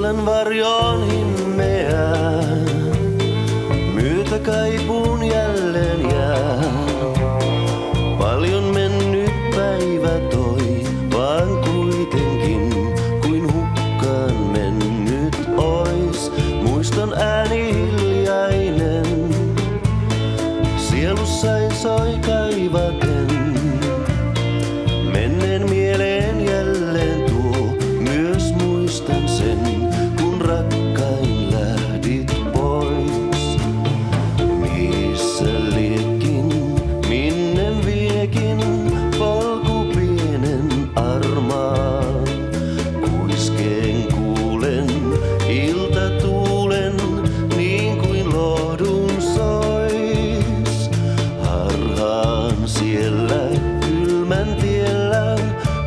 Illan varjoon himmeä, myötä kaipuun jälleen jää. Paljon mennyt päivä toi, vaan kuitenkin kuin hukkaan mennyt ois. Muiston ääni hiljainen, sielussain soi kaivaten. Menneen mieleen jälleen tuo, myös muistan sen, kun rakkain lähdit pois. Missä liekin, minne viekin, polku pienen armaan. Kuiskeen kuulen, iltatuulen, niin kuin lohdun sois. Harhaan siellä kylmän tiellä,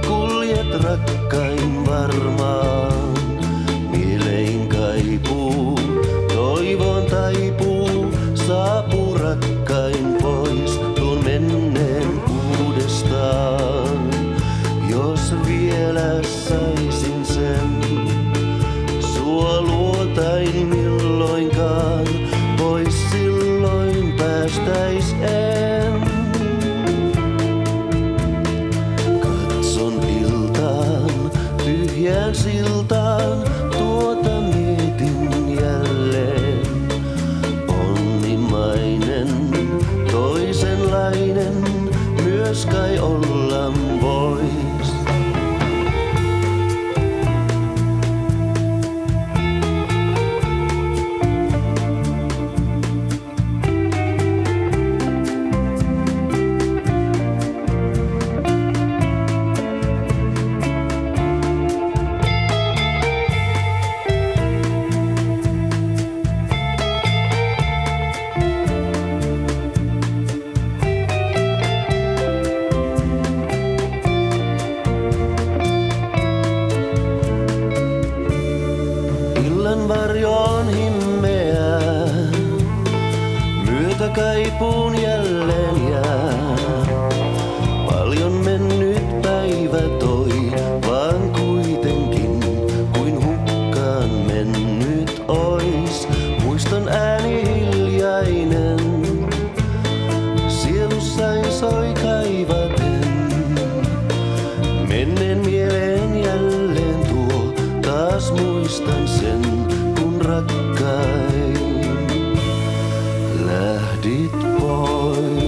kuljet rakkain varmaan. Mielein kaipuu, toivon taipuu, saapuu rakkain pois tuon menneen uudestaan. Jos vielä saisin sen, sua luotain milloinkaan, pois silloin päästäis en. Katson iltaan, tyhjään siltaan, tuota mietin jälleen. Onnimainen, toisenlainen, myös kai olla vois. Illan varjoon himmeä, myötä kaipuun jälleen jää. Paljon mennyt päivä toi, vaan kuitenkin kuin hukkaan mennyt ois. Muiston ääni hiljainen, sielussain soi kaivaten. Menneen mieleen jälleen tuo, taas muistan sen, kun rakkain lähdit pois.